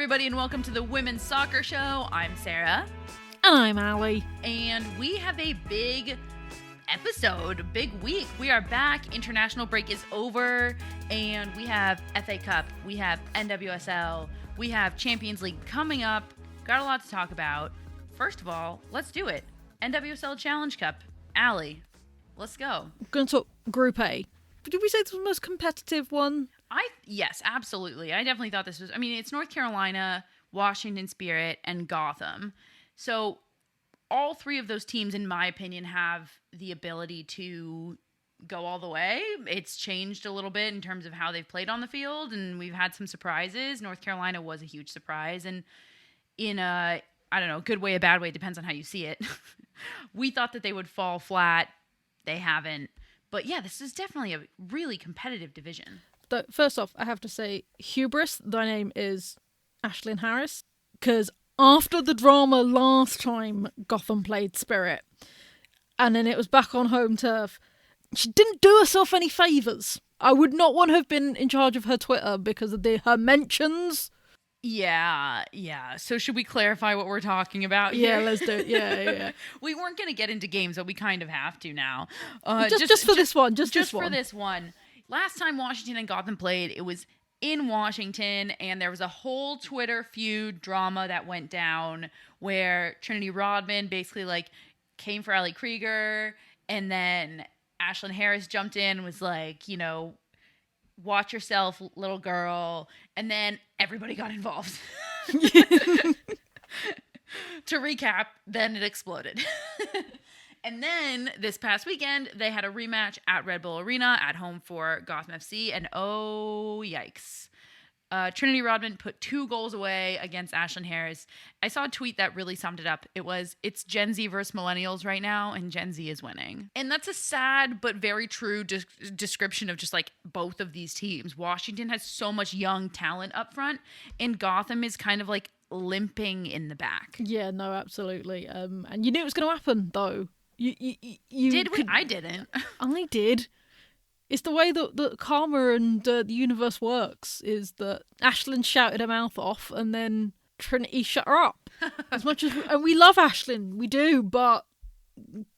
everybody, and welcome to the Women's Soccer Show. I'm Sarah. And I'm Allie. And we have a big episode, big week. We are back. International break is over, and we have FA Cup, we have NWSL, we have Champions League coming up. Got a lot to talk about. First of all, let's do it. NWSL Challenge Cup. Allie, let's go. We're going to talk Group A. Did we say this was the most competitive one? Yes, absolutely. I definitely thought this was, it's North Carolina, Washington Spirit, and Gotham. So all three of those teams, in my opinion, have the ability to go all the way. It's changed a little bit in terms of how they've played on the field, and we've had some surprises. North Carolina was a huge surprise, and in a, good way, a bad way, depends on how you see it. We thought that they would fall flat. They haven't. But yeah, this is definitely a really competitive division. First off, I have to say, hubris, thy name is Ashlyn Harris, because after the drama last time Gotham played Spirit, and then it was back on home turf, she didn't do herself any favours. I would not want to have been in charge of her Twitter because of her mentions. Yeah. So should we clarify what we're talking about here? Yeah, let's do it. Yeah. We weren't going to get into games, but we kind of have to now. Just for this one. Just for this one. Last time Washington and Gotham played, it was in Washington, and there was a whole Twitter feud drama that went down where Trinity Rodman basically came for Ellie Krieger, and then Ashlyn Harris jumped in and was like, watch yourself, little girl, and then everybody got involved. To recap, then it exploded. And then this past weekend, they had a rematch at Red Bull Arena at home for Gotham FC, and oh, yikes. Trinity Rodman put 2 goals away against Ashlyn Harris. I saw a tweet that really summed it up. It's Gen Z versus millennials right now, and Gen Z is winning. And that's a sad but very true description of just both of these teams. Washington has so much young talent up front, and Gotham is kind of limping in the back. Yeah, no, absolutely. And you knew it was going to happen, though. You did we? I didn't. I did. It's the way that karma and the universe works, is that Ashlyn shouted her mouth off and then Trinity shut her up. As much as we love Ashlyn, we do, but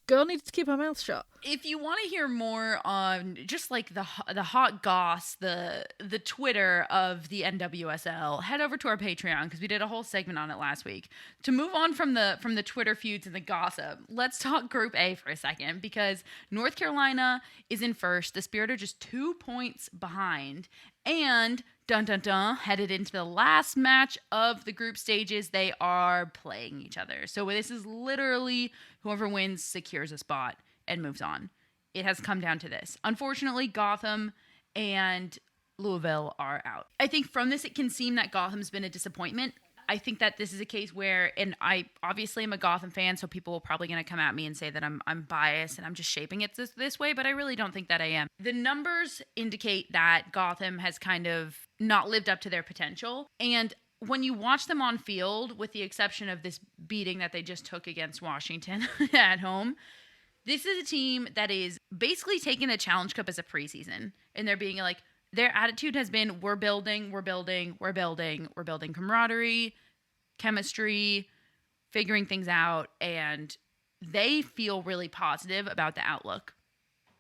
girl needs to keep her mouth shut. If you want to hear more on just the hot goss, the Twitter of the NWSL, head over to our Patreon because we did a whole segment on it last week. To move on from the Twitter feuds and the gossip, let's talk Group A for a second, because North Carolina is in first. The Spirit are just 2 points behind, and headed into the last match of the group stages, they are playing each other. So this is literally whoever wins secures a spot and moves on. It has come down to this. Unfortunately, Gotham and Louisville are out. I think from this, it can seem that Gotham's been a disappointment. I think that this is a case where, and I obviously am a Gotham fan, so people are probably going to come at me and say that I'm biased and I'm just shaping it this way, but I really don't think that I am. The numbers indicate that Gotham has kind of not lived up to their potential, and when you watch them on field, with the exception of this beating that they just took against Washington at home, this is a team that is basically taking the Challenge Cup as a preseason, and they're being their attitude has been, we're building camaraderie, chemistry, figuring things out, and they feel really positive about the outlook.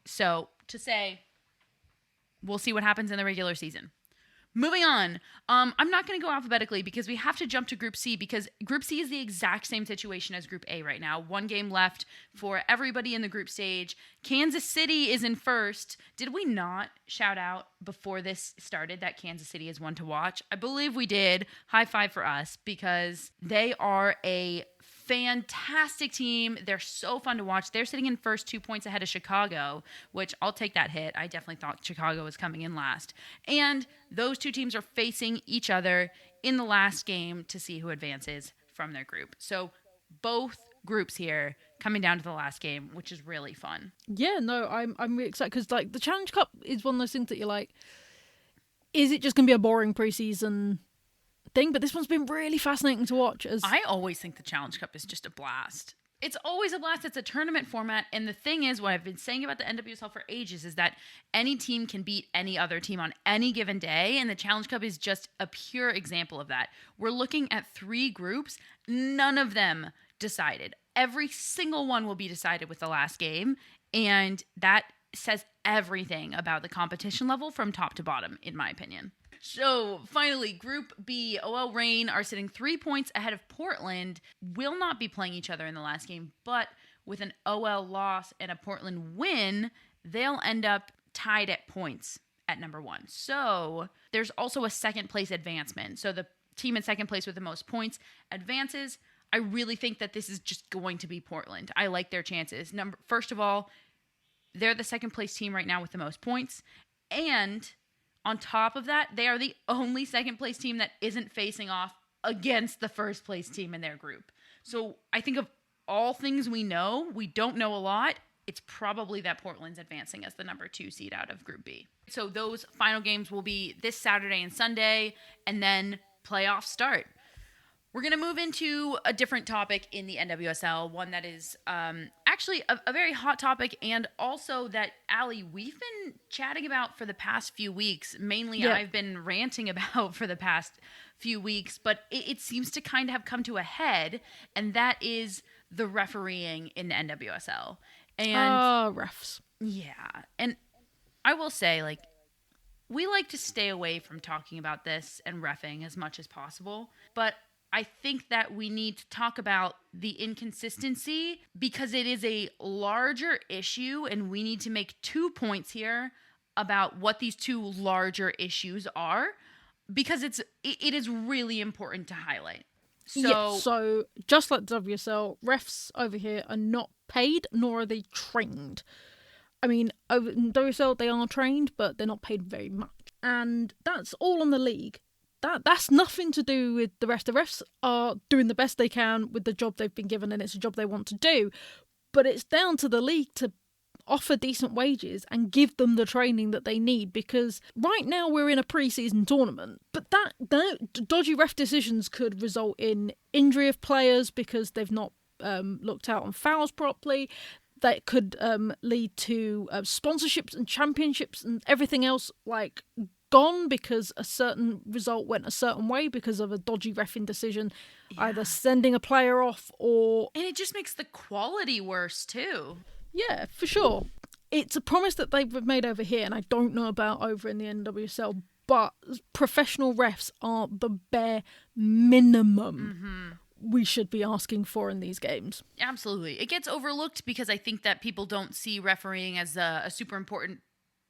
So to say, we'll see what happens in the regular season. Moving on, I'm not going to go alphabetically because we have to jump to Group C, because Group C is the exact same situation as Group A right now. 1 game left for everybody in the group stage. Kansas City is in first. Did we not shout out before this started that Kansas City is one to watch? I believe we did. High five for us, because they are a fantastic team. They're so fun to watch. They're sitting in first, 2 points ahead of Chicago, which I'll take that hit. I definitely thought Chicago was coming in last. And those two teams are facing each other in the last game to see who advances from their group. So both groups here coming down to the last game, which is really fun. Yeah, no, I'm really excited because the Challenge Cup is one of those things that you're is it just going to be a boring preseason thing? But this one's been really fascinating to watch. I always think the Challenge Cup is just a blast. It's always a blast. It's a tournament format. And the thing is, what I've been saying about the NWSL for ages is that any team can beat any other team on any given day. And the Challenge Cup is just a pure example of that. We're looking at 3 groups. None of them decided. Every single one will be decided with the last game. And that says everything about the competition level from top to bottom, in my opinion. So finally, Group B, OL Reign are sitting 3 points ahead of Portland, will not be playing each other in the last game, but with an OL loss and a Portland win, they'll end up tied at points at number 1. So there's also a second place advancement. So the team in second place with the most points advances. I really think that this is just going to be Portland. I like their chances. First of all, they're the second place team right now with the most points, and on top of that, they are the only second place team that isn't facing off against the first place team in their group. So I think of all things we don't know a lot. It's probably that Portland's advancing as the number 2 seed out of Group B. So those final games will be this Saturday and Sunday, and then playoffs start. We're going to move into a different topic in the NWSL, one that is actually a very hot topic, and also that, Allie, we've been chatting about for the past few weeks. Mainly, yeah. I've been ranting about for the past few weeks, but it seems to kind of have come to a head, and that is the refereeing in the NWSL. And refs. Yeah, and I will say, like, we like to stay away from talking about this and reffing as much as possible, but I think that we need to talk about the inconsistency because it is a larger issue, and we need to make 2 points here about what these 2 larger issues are, because it is really important to highlight. So just like WSL, refs over here are not paid, nor are they trained. I mean, in WSL they are trained, but they're not paid very much. And that's all on the league. That's nothing to do with the rest. The refs are doing the best they can with the job they've been given, and it's a job they want to do. But it's down to the league to offer decent wages and give them the training that they need, because right now we're in a pre-season tournament, but that dodgy ref decisions could result in injury of players because they've not looked out on fouls properly. That could lead to sponsorships and championships and everything else gone because a certain result went a certain way because of a dodgy reffing decision, either sending a player off or... And it just makes the quality worse too. Yeah, for sure. It's a promise that they've made over here, and I don't know about over in the NWSL, but professional refs are the bare minimum we should be asking for in these games. Absolutely. It gets overlooked because I think that people don't see refereeing as a super important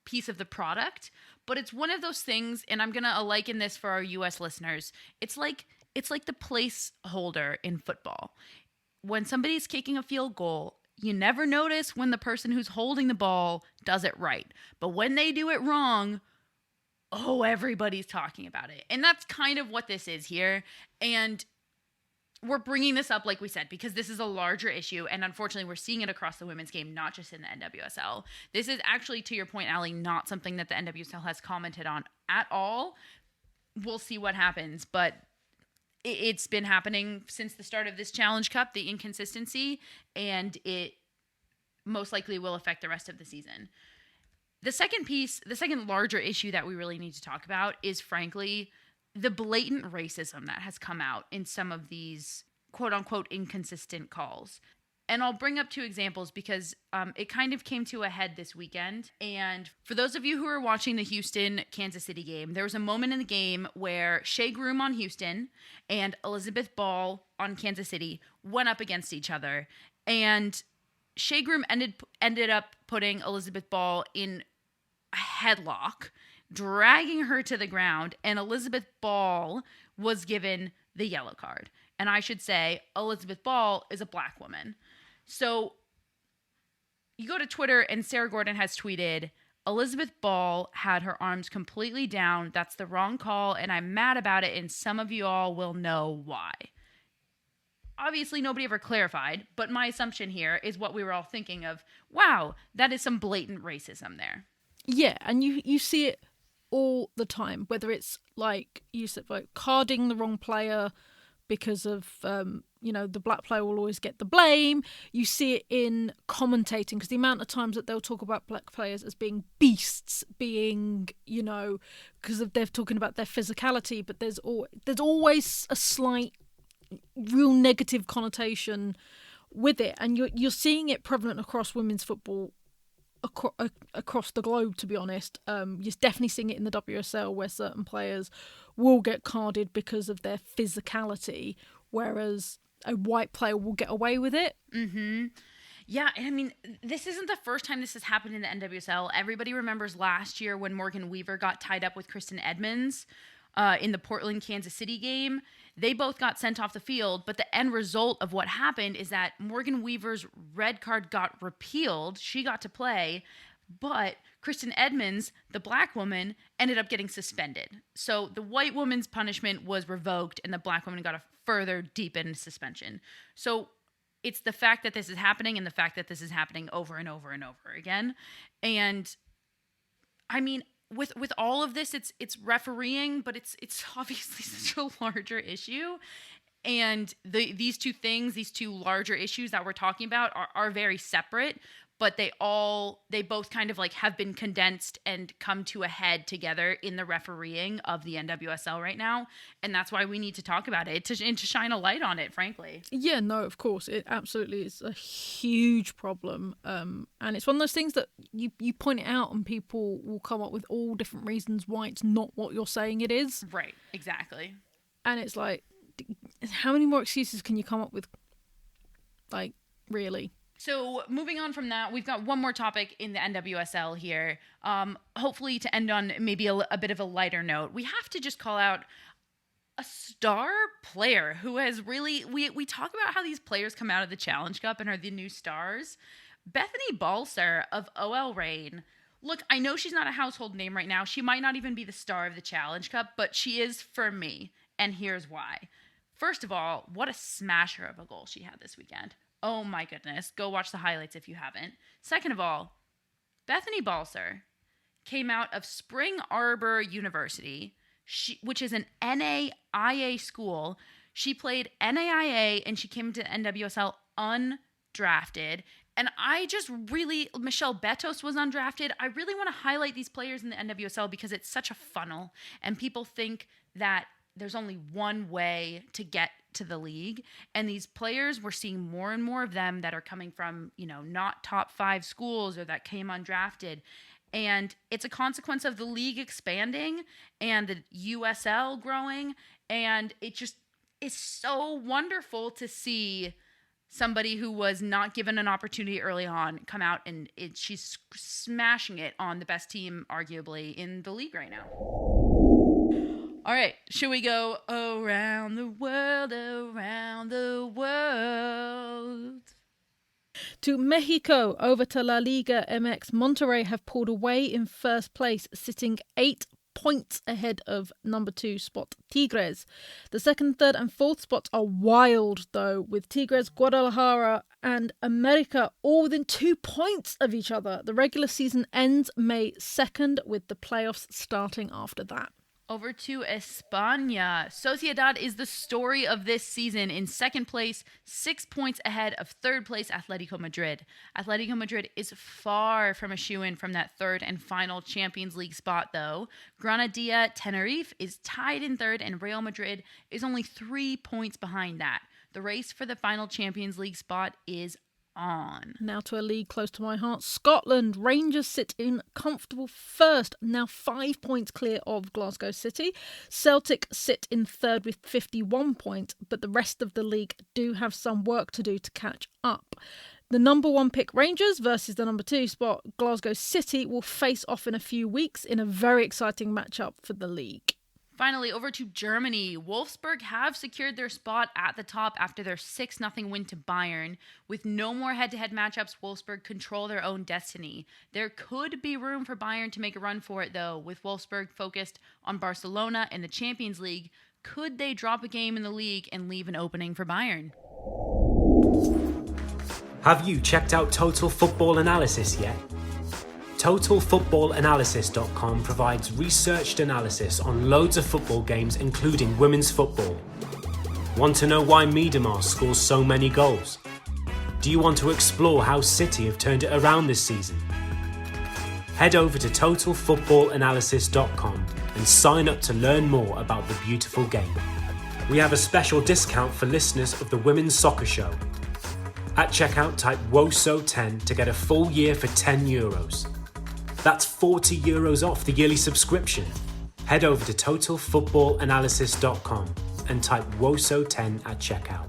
piece of the product, but it's one of those things, and I'm gonna liken this for our US listeners. It's like the placeholder in football. When somebody's kicking a field goal, you never notice when the person who's holding the ball does it right, but when they do it wrong, everybody's talking about it. And that's kind of what this is here. And we're bringing this up, like we said, because this is a larger issue, and unfortunately we're seeing it across the women's game, not just in the NWSL. This is actually, to your point, Allie, not something that the NWSL has commented on at all. We'll see what happens, but it's been happening since the start of this Challenge Cup, the inconsistency, and it most likely will affect the rest of the season. The second larger issue that we really need to talk about is, frankly, the blatant racism that has come out in some of these quote-unquote inconsistent calls. And I'll bring up 2 examples because it kind of came to a head this weekend. And for those of you who are watching the Houston-Kansas City game, there was a moment in the game where Shea Groom on Houston and Elizabeth Ball on Kansas City went up against each other. And Shea Groom ended up putting Elizabeth Ball in a headlock, dragging her to the ground, and Elizabeth Ball was given the yellow card. And I should say, Elizabeth Ball is a black woman. So you go to Twitter, and Sarah Gordon has tweeted, Elizabeth Ball had her arms completely down. That's the wrong call, and I'm mad about it, and some of you all will know why. Obviously, nobody ever clarified, but my assumption here is what we were all thinking of. Wow, that is some blatant racism there. Yeah, and you see it all the time, whether it's like you said, like carding the wrong player, because of, the black player will always get the blame. You see it in commentating, because the amount of times that they'll talk about black players as being beasts, being, because they're talking about their physicality, but there's always a slight, real negative connotation with it. And you're seeing it prevalent across women's football across the globe, to be honest. You're definitely seeing it in the WSL, where certain players will get carded because of their physicality, whereas a white player will get away with it. Mm-hmm. Yeah, and I mean, this isn't the first time this has happened in the NWSL. Everybody remembers last year when Morgan Weaver got tied up with Kristen Edmonds in the Portland-Kansas City game. They both got sent off the field, but the end result of what happened is that Morgan Weaver's red card got repealed. She got to play, but Kristen Edmonds, the black woman, ended up getting suspended. So the white woman's punishment was revoked, and the black woman got a further deepened suspension. So it's the fact that this is happening, and the fact that this is happening over and over and over again. And I mean, with all of this, it's refereeing, but it's obviously such a larger issue. And these two larger issues that we're talking about are very separate, but they both kind of like have been condensed and come to a head together in the refereeing of the NWSL right now. And that's why we need to talk about it and to shine a light on it, frankly. Yeah, no, of course. It absolutely is a huge problem. And it's one of those things that you point it out and people will come up with all different reasons why it's not what you're saying it is. Right, exactly. And it's like, how many more excuses can you come up with? Like, really? So moving on from that, we've got one more topic in the NWSL here. Hopefully to end on maybe a bit of a lighter note, we have to just call out a star player who has really, we talk about how these players come out of the Challenge Cup and are the new stars. Bethany Balcer of OL Reign. Look, I know she's not a household name right now. She might not even be the star of the Challenge Cup, but she is for me. And here's why. First of all, what a smasher of a goal she had this weekend. Oh my goodness. Go watch the highlights if you haven't. Second of all, Bethany Balcer came out of Spring Arbor University, which is an NAIA school. She played NAIA and she came to NWSL undrafted. And Michelle Betos was undrafted. I really want to highlight these players in the NWSL because it's such a funnel. And people think that there's only one way to get to the league. And these players, we're seeing more and more of them that are coming from, not top 5 schools or that came undrafted. And it's a consequence of the league expanding and the USL growing. And it just is so wonderful to see somebody who was not given an opportunity early on come out and she's smashing it on the best team, arguably, in the league right now. All right, should we go around the world, To Mexico, over to La Liga MX. Monterrey have pulled away in first place, sitting 8 points ahead of number 2 spot Tigres. The second, third and fourth spots are wild, though, with Tigres, Guadalajara and America all within 2 points of each other. The regular season ends May 2nd, with the playoffs starting after that. Over to España. Sociedad is the story of this season in second place, 6 points ahead of third place Atletico Madrid. Atletico Madrid is far from a shoo-in from that third and final Champions League spot, though. Granadilla Tenerife is tied in third, and Real Madrid is only 3 points behind that. The race for the final Champions League spot is on. Now to a league close to my heart, Scotland. Rangers sit in comfortable first, now 5 points clear of Glasgow City. Celtic sit in third with 51 points, but the rest of the league do have some work to do to catch up. The number 1 pick Rangers versus the number 2 spot Glasgow City will face off in a few weeks in a very exciting matchup for the league. Finally, over to Germany. Wolfsburg have secured their spot at the top after their 6-0 win to Bayern. With no more head-to-head matchups, Wolfsburg control their own destiny. There could be room for Bayern to make a run for it, though, with Wolfsburg focused on Barcelona and the Champions League. Could they drop a game in the league and leave an opening for Bayern? Have you checked out Total Football Analysis yet? TotalFootballAnalysis.com provides researched analysis on loads of football games, including women's football. Want to know why Miedemar scores so many goals? Do you want to explore how City have turned it around this season? Head over to totalfootballanalysis.com and sign up to learn more about the beautiful game. We have a special discount for listeners of the Women's Soccer Show. At checkout, type WOSO10 to get a full year for €10. That's €40 off the yearly subscription. Head over to totalfootballanalysis.com and type WOSO10 at checkout.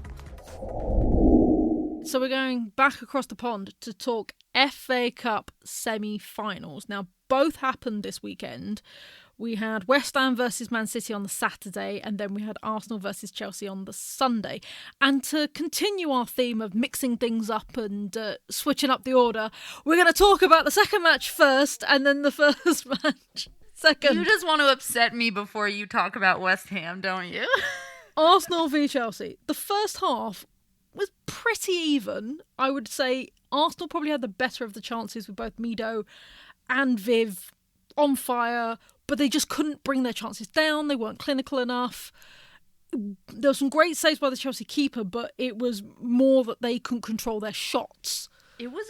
So we're going back across the pond to talk FA Cup semi-finals. Now, both happened this weekend. We had West Ham versus Man City on the Saturday, and then we had Arsenal versus Chelsea on the Sunday. And to continue our theme of mixing things up and switching up the order, we're going to talk about the second match first, and then the first match second. You just want to upset me before you talk about West Ham, don't you? Arsenal v Chelsea. The first half was pretty even. I would say Arsenal probably had the better of the chances with both Mido and Viv on fire, but they just couldn't bring their chances down. They weren't clinical enough. There were some great saves by the Chelsea keeper, but it was more that they couldn't control their shots. It was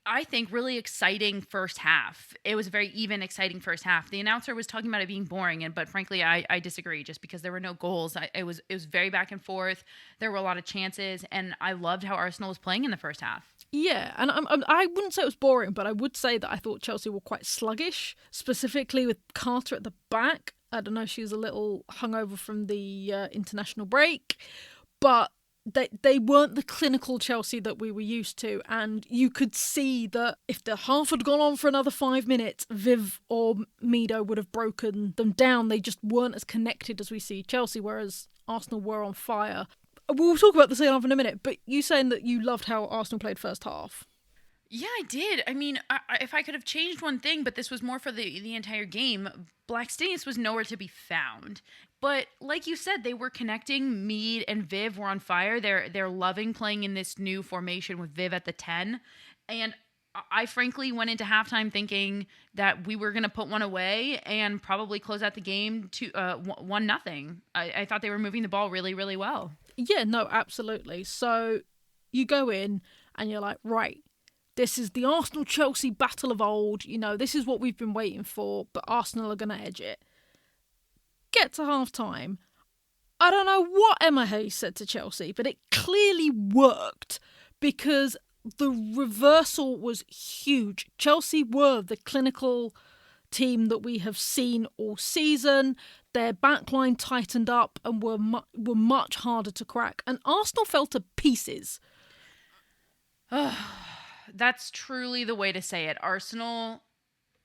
I think, really exciting first half. It was a very even, exciting first half. The announcer was talking about it being boring, but frankly, I disagree. Just because there were no goals, it was very back and forth. There were a lot of chances, and I loved how Arsenal was playing in the first half. Yeah, and I wouldn't say it was boring, but I would say that I thought Chelsea were quite sluggish, specifically with Carter at the back. I don't know, she was a little hungover from the international break, but they weren't the clinical Chelsea that we were used to, and you could see that if the half had gone on for another 5 minutes, Viv or Mido would have broken them down. They just weren't as connected as we see Chelsea, whereas Arsenal were on fire. We'll talk about the second half in a minute, but you saying that you loved how Arsenal played first half. Yeah, I did. I mean, if I could have changed one thing, but this was more for the entire game, Blackstenius was nowhere to be found. But like you said, they were connecting. Mead and Viv were on fire. They're loving playing in this new formation with Viv at the 10. And I frankly went into halftime thinking that we were going to put one away and probably close out the game to 1-0. I thought they were moving the ball really, really well. Yeah, no, absolutely. So you go in and you're like, right, this is the Arsenal-Chelsea battle of old. You know, this is what we've been waiting for, but Arsenal are going to edge it. Get to half-time. I don't know what Emma Hayes said to Chelsea, but it clearly worked because the reversal was huge. Chelsea were the clinical team that we have seen all season. Their backline tightened up and were much harder to crack. And Arsenal fell to pieces. That's truly the way to say it. Arsenal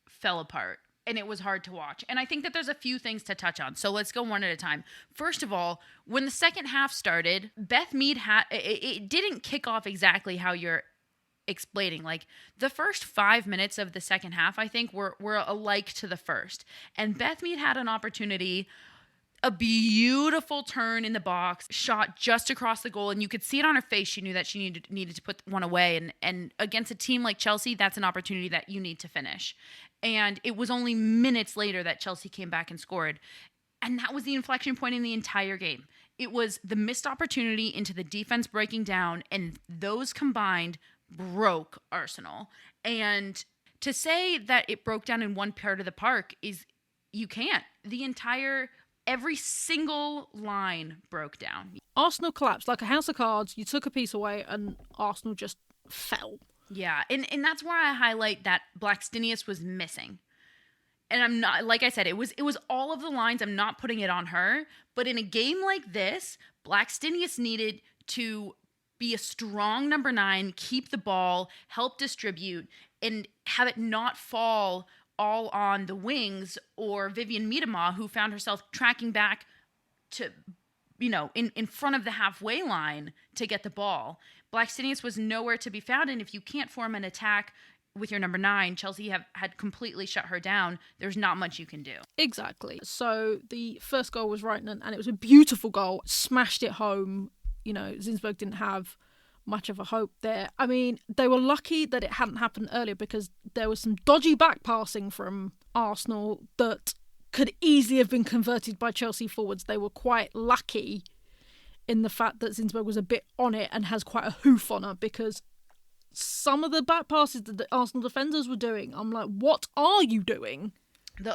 fell apart, and it was hard to watch. And I think that there's a few things to touch on. So let's go one at a time. First of all, when the second half started, Beth Mead it didn't kick off exactly how you're explaining. Like, the first 5 minutes of the second half, I think, were alike to the first. And Beth Mead had an opportunity, a beautiful turn in the box, shot just across the goal, and you could see it on her face. She knew that she needed to put one away, and against a team like Chelsea, that's an opportunity that you need to finish. And it was only minutes later that Chelsea came back and scored, and that was the inflection point in the entire game. It was the missed opportunity into the defense breaking down, and those combined broke Arsenal. And to say that it broke down in one part of the park is, you can't. Every single line broke down. Arsenal collapsed like a house of cards. You took a piece away and Arsenal just fell. Yeah, and that's where I highlight that Blackstenius was missing. And I'm not, like I said, it was all of the lines. I'm not putting it on her. But in a game like this, Blackstenius needed to be a strong number 9, keep the ball, help distribute, and have it not fall all on the wings or Vivian Miedema, who found herself tracking back to, in front of the halfway line to get the ball. Blackstenius was nowhere to be found, and if you can't form an attack with your number 9, Chelsea had completely shut her down. There's not much you can do. Exactly. So the first goal was right, and it was a beautiful goal. Smashed it home. Zinsberg didn't have much of a hope there. I mean, they were lucky that it hadn't happened earlier because there was some dodgy back passing from Arsenal that could easily have been converted by Chelsea forwards. They were quite lucky in the fact that Zinsberg was a bit on it and has quite a hoof on her, because some of the back passes that the Arsenal defenders were doing, I'm like, what are you doing?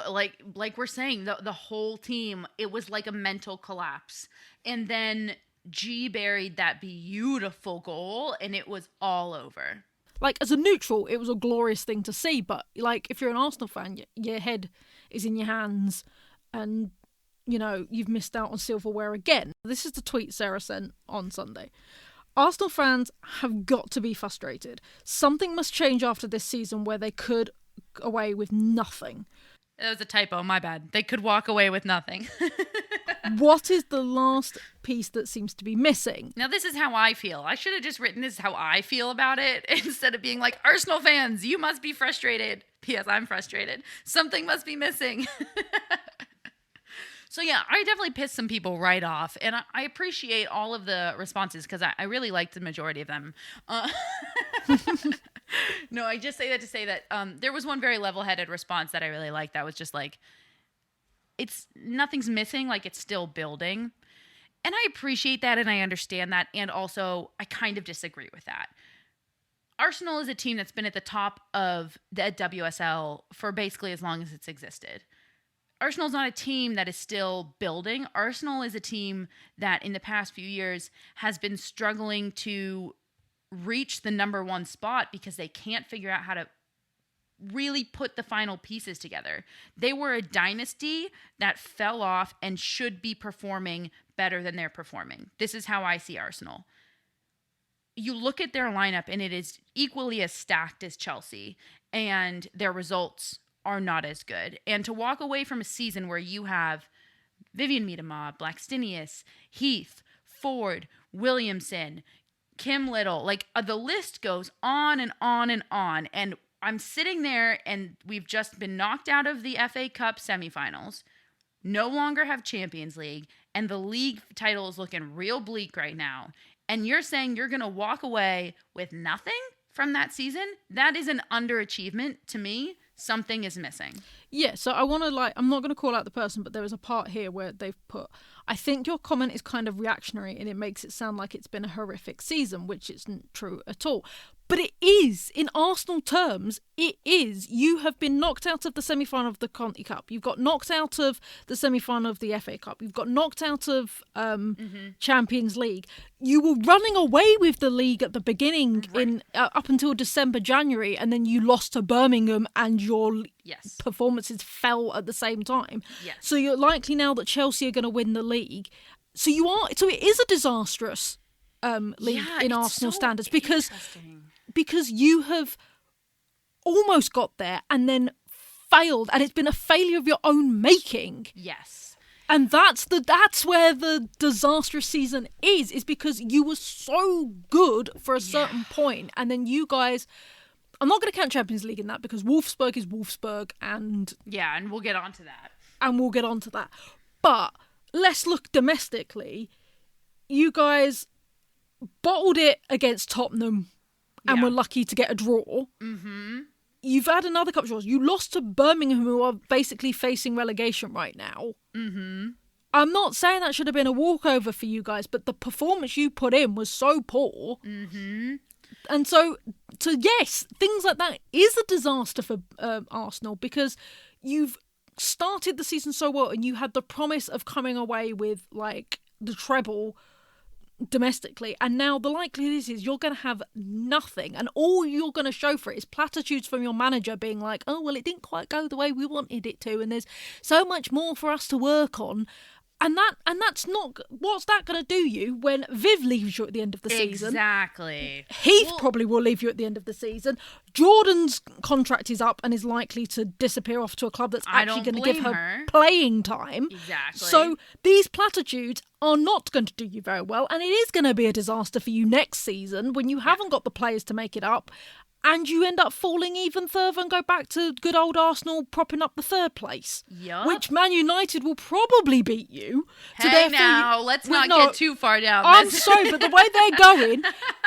Like we're saying, the whole team, it was like a mental collapse. And then G buried that beautiful goal, and it was all over. Like, as a neutral, it was a glorious thing to see, but, like, if you're an Arsenal fan, your head is in your hands, and, you know, you've missed out on silverware again. This is the tweet Sarah sent on Sunday. Arsenal fans have got to be frustrated. Something must change after this season where they could away with nothing. It was a typo, my bad. They could walk away with nothing. What is the last piece that seems to be missing? Now, this is how I feel. I should have just written this is how I feel about it instead of being like, Arsenal fans, you must be frustrated. P.S. I'm frustrated. Something must be missing. So, yeah, I definitely pissed some people right off. And I appreciate all of the responses because I really liked the majority of them. No, I just say that to say that there was one very level-headed response that I really liked that was just like, nothing's missing, like it's still building. And I appreciate that and I understand that. And also, I kind of disagree with that. Arsenal is a team that's been at the top of the WSL for basically as long as it's existed. Arsenal's not a team that is still building. Arsenal is a team that in the past few years has been struggling to reach the number one spot because they can't figure out how to really put the final pieces together. They were a dynasty that fell off and should be performing better than they're performing. This is how I see Arsenal. You look at their lineup and it is equally as stacked as Chelsea, and their results are not as good. And to walk away from a season where you have Vivian Miedema, Blackstenius, Heath, Ford, Williamson, Kim Little, like the list goes on and on and on. And I'm sitting there and we've just been knocked out of the FA Cup semifinals, no longer have Champions League, and the league title is looking real bleak right now. And you're saying you're going to walk away with nothing from that season? That is an underachievement to me. Something is missing. Yeah, so I want to, I'm not going to call out the person, but there is a part here where they've put, I think your comment is kind of reactionary and it makes it sound like it's been a horrific season, which isn't true at all. But it is, in Arsenal terms, it is. You have been knocked out of the semi-final of the Conti Cup. You've got knocked out of the semi-final of the FA Cup. You've got knocked out of Champions League. You were running away with the league at the beginning in up until December, January, and then you lost to Birmingham and your performances fell at the same time. Yes. So you're likely now that Chelsea are going to win the league. So it is a disastrous league in Arsenal standards because you have almost got there and then failed, and it's been a failure of your own making. Yes. And that's where the disastrous season is because you were so good for a certain point, and then you guys, I'm not going to count Champions League in that because Wolfsburg is Wolfsburg, and we'll get onto that. But let's look domestically. You guys bottled it against Tottenham and were lucky to get a draw. Mm-hmm. You've had another couple of draws. You lost to Birmingham, who are basically facing relegation right now. Mm-hmm. I'm not saying that should have been a walkover for you guys, but the performance you put in was so poor. Mm-hmm. And so yes, things like that is a disaster for Arsenal because you've started the season so well and you had the promise of coming away with like the treble domestically, and now the likelihood is you're going to have nothing, and all you're going to show for it is platitudes from your manager being like, oh well, it didn't quite go the way we wanted it to, and there's so much more for us to work on. And that's not, what's that going to do you when Viv leaves you at the end of the season? Exactly. Heath probably will leave you at the end of the season. Jordan's contract is up and is likely to disappear off to a club that's actually going to give her playing time. Exactly. So these platitudes are not going to do you very well, and it is going to be a disaster for you next season when you haven't got the players to make it up. And you end up falling even further and go back to good old Arsenal propping up the third place. Yep. Which Man United will probably beat you. Hey, now, let's not get too far down this. I'm sorry, but the way they're going,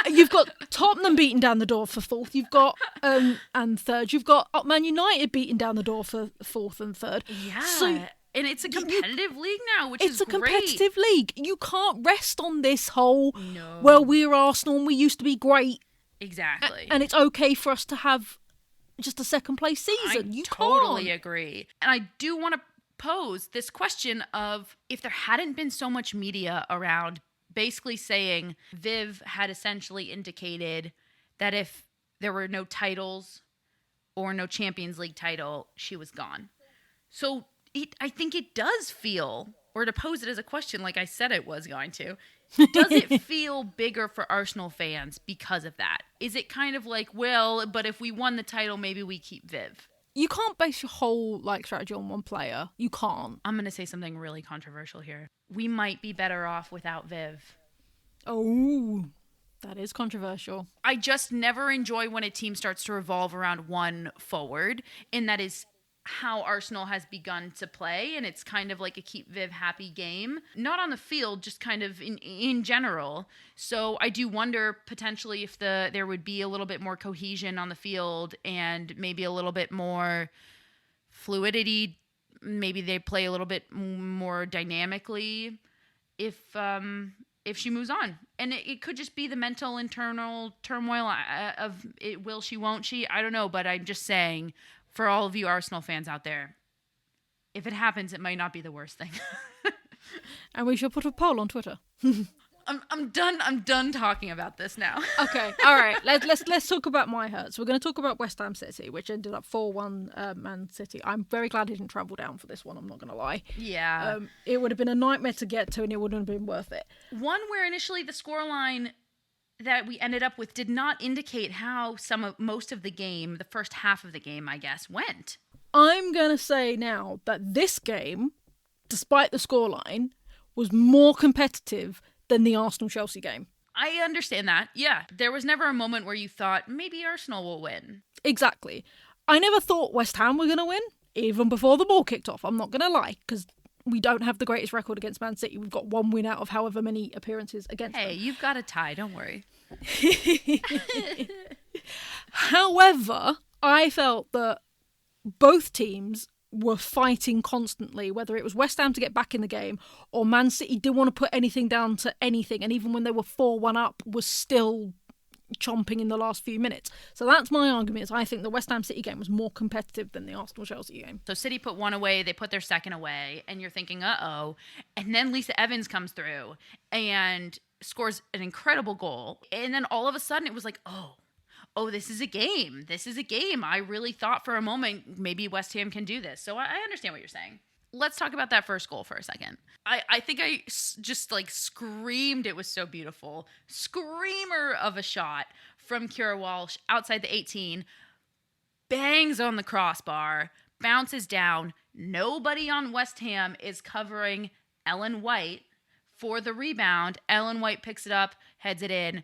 you've got Tottenham beating down the door for fourth. You've got, and third. You've got Man United beating down the door for fourth and third. Yeah. So And it's a competitive league now, which is It's a great. competitive league. You can't rest on this whole, No. well, we're Arsenal and we used to be great. Exactly. And it's okay for us to have just a second place season. You totally can't. agree. And I do want to pose this question of, if there hadn't been so much media around basically saying Viv had essentially indicated that if there were no titles or no Champions League title, she was gone. So I think it does feel, or to pose it as a question like I said it was going to, does it feel bigger for Arsenal fans because of that? Is it kind of like, well, but if we won the title, maybe we keep Viv? You can't base your whole strategy on one player. You can't. I'm going to say something really controversial here. We might be better off without Viv. Oh, that is controversial. I just never enjoy when a team starts to revolve around one forward, and that is how Arsenal has begun to play, and it's kind of like a keep Viv happy game. Not on the field, just kind of in general. So I do wonder potentially if there would be a little bit more cohesion on the field and maybe a little bit more fluidity. Maybe they play a little bit more dynamically if she moves on. And it could just be the mental internal turmoil of it, will she, won't she? I don't know, but I'm just saying, for all of you Arsenal fans out there, if it happens, it might not be the worst thing. And we should put a poll on Twitter. I'm done talking about this now. Okay, all right. Let's talk about my hurts. We're going to talk about West Ham City, which ended up 4-1 Man City. I'm very glad I didn't travel down for this one. I'm not going to lie. Yeah. It would have been a nightmare to get to, and it wouldn't have been worth it. One where initially the scoreline that we ended up with did not indicate how most of the game, the first half of the game, I guess, went. I'm going to say now that this game, despite the scoreline, was more competitive than the Arsenal-Chelsea game. I understand that. Yeah. There was never a moment where you thought, maybe Arsenal will win. Exactly. I never thought West Ham were going to win, even before the ball kicked off. I'm not going to lie, because we don't have the greatest record against Man City. We've got one win out of however many appearances against them. Hey, you've got a tie. Don't worry. However, I felt that both teams were fighting constantly, whether it was West Ham to get back in the game or Man City didn't want to put anything down to anything, and even when they were 4-1 up was still chomping in the last few minutes. So that's my argument, is I think the West Ham City game was more competitive than the Arsenal-Chelsea game. So City put one away, they put their second away, and you're thinking, uh-oh. And then Lisa Evans comes through and scores an incredible goal. And then all of a sudden it was like, oh, this is a game. This is a game. I really thought for a moment maybe West Ham can do this. So I understand what you're saying. Let's talk about that first goal for a second. I think I just screamed. It was so beautiful. Screamer of a shot from Kira Walsh outside the 18. Bangs on the crossbar. Bounces down. Nobody on West Ham is covering Ellen White for the rebound. Ellen White picks it up, heads it in.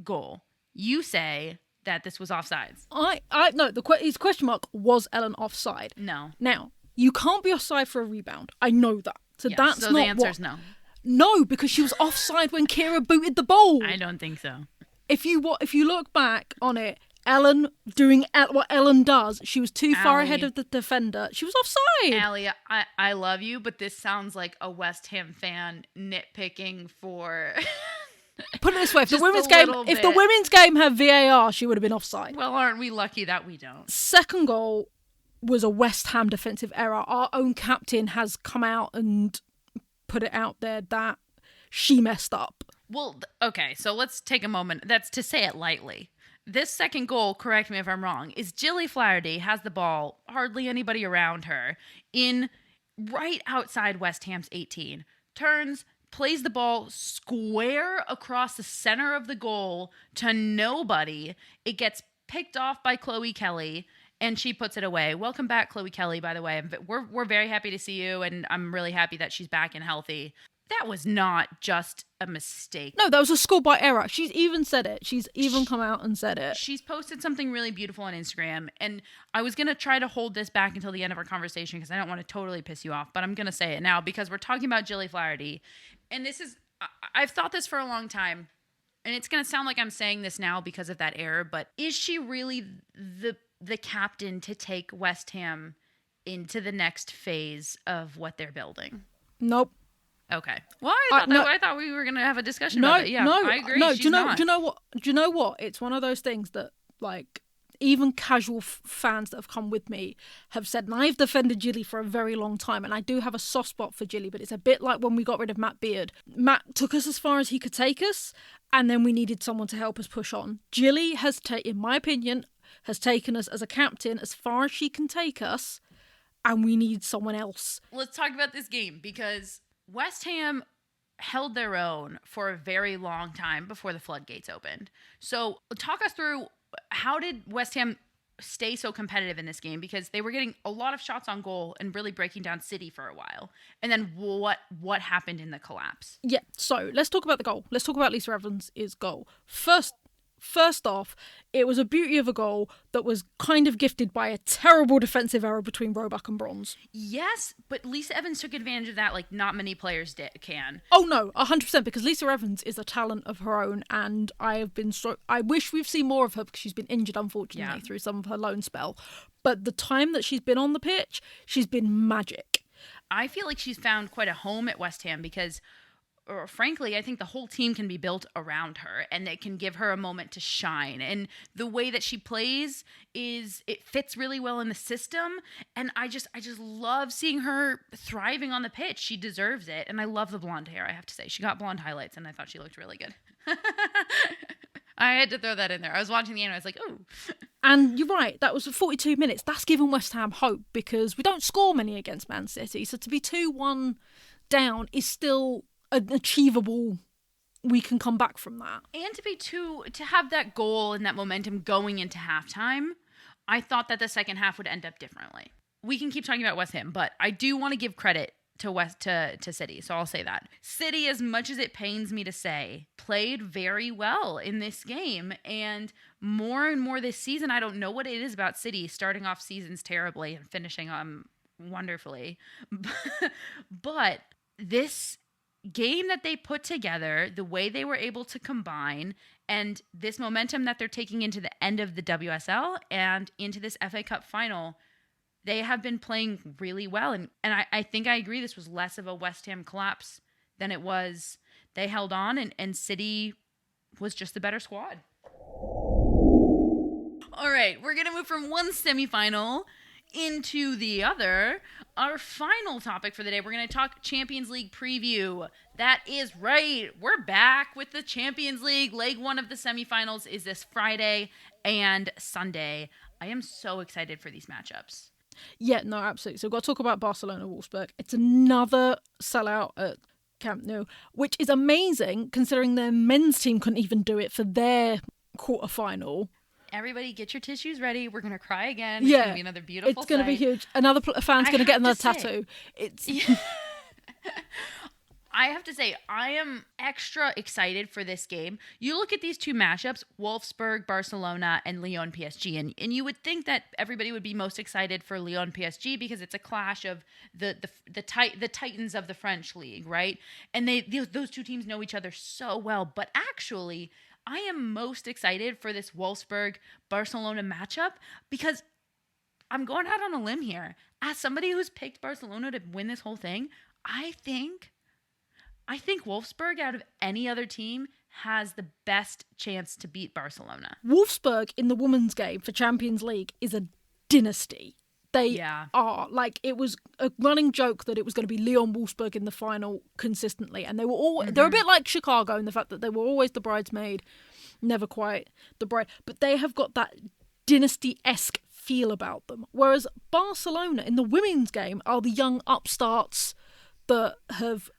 Goal. You say that this was offsides. No, his question mark, was Ellen offside? No. Now, you can't be offside for a rebound. I know that. So Yeah, that's so not the answer what... is no. No, because she was offside when Kira booted the ball. I don't think so. If you look back on it, Ellen doing what Ellen does, she was too far Allie. ahead of the defender. She was offside. Allie, I love you, but this sounds like a West Ham fan nitpicking for... Put it this way, if the Just women's a game little if the bit. women's game had VAR, she would have been offside. Well, aren't we lucky that we don't? Second goal was a West Ham defensive error. Our own captain has come out and put it out there that she messed up. Well, okay, so let's take a moment. That's to say it lightly. This second goal, correct me if I'm wrong, is Jilly Flaherty has the ball, hardly anybody around her, in right outside West Ham's 18. Turns, plays the ball square across the center of the goal to nobody. It gets picked off by Chloe Kelly, and she puts it away. Welcome back, Chloe Kelly, by the way. We're very happy to see you, and I'm really happy that she's back and healthy. That was not just a mistake. No, that was a score by error. She's even said it. She's even come out and said it. She's posted something really beautiful on Instagram, and I was going to try to hold this back until the end of our conversation because I don't want to totally piss you off, but I'm going to say it now because we're talking about Jilly Flaherty, and I've thought this for a long time, and it's going to sound like I'm saying this now because of that error, but is she really the captain to take West Ham into the next phase of what they're building? Nope. Okay. Well, I thought we were going to have a discussion No, about it. Yeah, no, I agree. no. She's Do you know? not. Do you know what? Do you know what? It's one of those things that, like, even casual fans that have come with me have said, and I've defended Jilly for a very long time, and I do have a soft spot for Jilly, but it's a bit like when we got rid of Matt Beard. Matt took us as far as he could take us, and then we needed someone to help us push on. Jilly has, in my opinion, has taken us as a captain as far as she can take us, and we need someone else. Let's talk about this game, because West Ham held their own for a very long time before the floodgates opened. So talk us through, how did West Ham stay so competitive in this game? Because they were getting a lot of shots on goal and really breaking down City for a while. And then what happened in the collapse? Yeah, so let's talk about the goal. Let's talk about Lisa Evans' goal. First off, it was a beauty of a goal that was kind of gifted by a terrible defensive error between Roebuck and Bronze. Yes, but Lisa Evans took advantage of that like not many players can. Oh no, 100%, because Lisa Evans is a talent of her own, and I wish we've seen more of her because she's been injured, unfortunately, through some of her loan spell. But the time that she's been on the pitch, she's been magic. I feel like she's found quite a home at West Ham because, or frankly, I think the whole team can be built around her, and it can give her a moment to shine. And the way that she plays it fits really well in the system. And I just love seeing her thriving on the pitch. She deserves it. And I love the blonde hair, I have to say. She got blonde highlights, and I thought she looked really good. I had to throw that in there. I was watching the game, and I was like, ooh. And you're right, that was 42 minutes. That's given West Ham hope, because we don't score many against Man City. So to be 2-1 down is still achievable. We can come back from that, and to have that goal and that momentum going into halftime. I thought that the second half would end up differently. We can keep talking about West Ham, but I do want to give credit to City, so I'll say that City, as much as it pains me to say, played very well in this game. And more this season, I don't know what it is about City starting off seasons terribly and finishing wonderfully, but this game that they put together, the way they were able to combine, and this momentum that they're taking into the end of the WSL and into this FA Cup final, they have been playing really well. And I think I agree, this was less of a West Ham collapse than it was. They held on, and City was just the better squad. All right, we're going to move from one semifinal into the other. Our final topic for the day, we're going to talk Champions League preview. That is right. We're back with the Champions League. Leg 1 of the semifinals is this Friday and Sunday. I am so excited for these matchups. Yeah, no, absolutely. So we've got to talk about Barcelona-Wolfsburg. It's another sellout at Camp Nou, which is amazing considering their men's team couldn't even do it for their quarterfinal. Everybody get your tissues ready. We're going to cry again. It's going to be another beautiful It's going to be huge. Another fan's going to get another tattoo. I have to say, I am extra excited for this game. You look at these two matchups, Wolfsburg, Barcelona, and Lyon PSG, and you would think that everybody would be most excited for Lyon PSG because it's a clash of the titans of the French league, right? And those two teams know each other so well. But actually, I am most excited for this Wolfsburg-Barcelona matchup because I'm going out on a limb here. As somebody who's picked Barcelona to win this whole thing, I think Wolfsburg, out of any other team, has the best chance to beat Barcelona. Wolfsburg in the women's game for Champions League is a dynasty. They are. Like, it was a running joke that it was going to be Lyon-Wolfsburg in the final consistently. And they were all they're a bit like Chicago in the fact that they were always the bridesmaid, never quite the bride. But they have got that dynasty-esque feel about them. Whereas Barcelona in the women's game are the young upstarts that have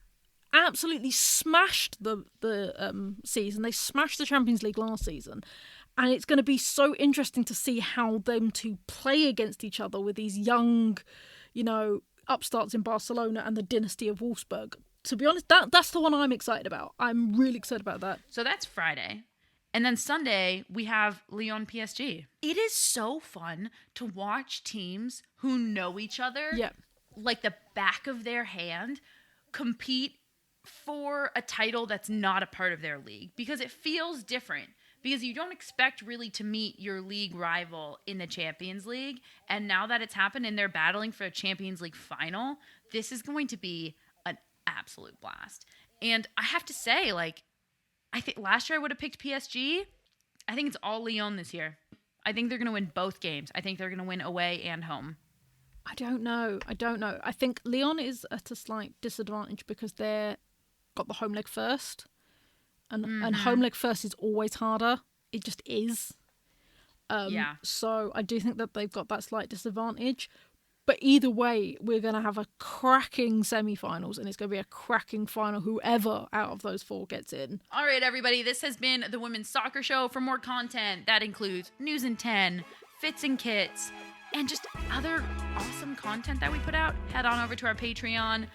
absolutely smashed the season. They smashed the Champions League last season. And it's going to be so interesting to see how them two play against each other with these young, upstarts in Barcelona and the dynasty of Wolfsburg. To be honest, that's the one I'm excited about. I'm really excited about that. So that's Friday. And then Sunday, we have Lyon PSG. It is so fun to watch teams who know each other, like the back of their hand, compete for a title that's not a part of their league, because it feels different. because you don't expect really to meet your league rival in the Champions League. And now that it's happened and they're battling for a Champions League final, this is going to be an absolute blast. And I have to say, like, I think last year I would have picked PSG. I think it's all Lyon this year. I think they're going to win both games. I think they're going to win away and home. I don't know. I think Lyon is at a slight disadvantage because they're got the home leg first. And home leg first is always harder. It just is. Yeah. So I do think that they've got that slight disadvantage. But either way, we're going to have a cracking semi-finals, and it's going to be a cracking final, whoever out of those 4 gets in. All right, everybody, this has been the Women's Soccer Show. For more content, that includes News in 10, Fits and Kits, and just other awesome content that we put out, head on over to our Patreon.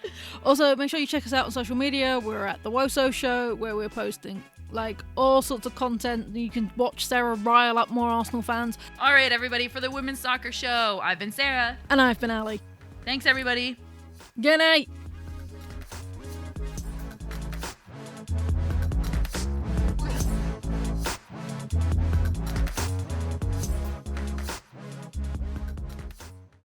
Also, make sure you check us out on social media. We're at The Woso Show, where we're posting like all sorts of content. You can watch Sarah rile up more Arsenal fans. All right, everybody, for the Women's Soccer Show, I've been Sarah. And I've been Allie. Thanks, everybody. Good night.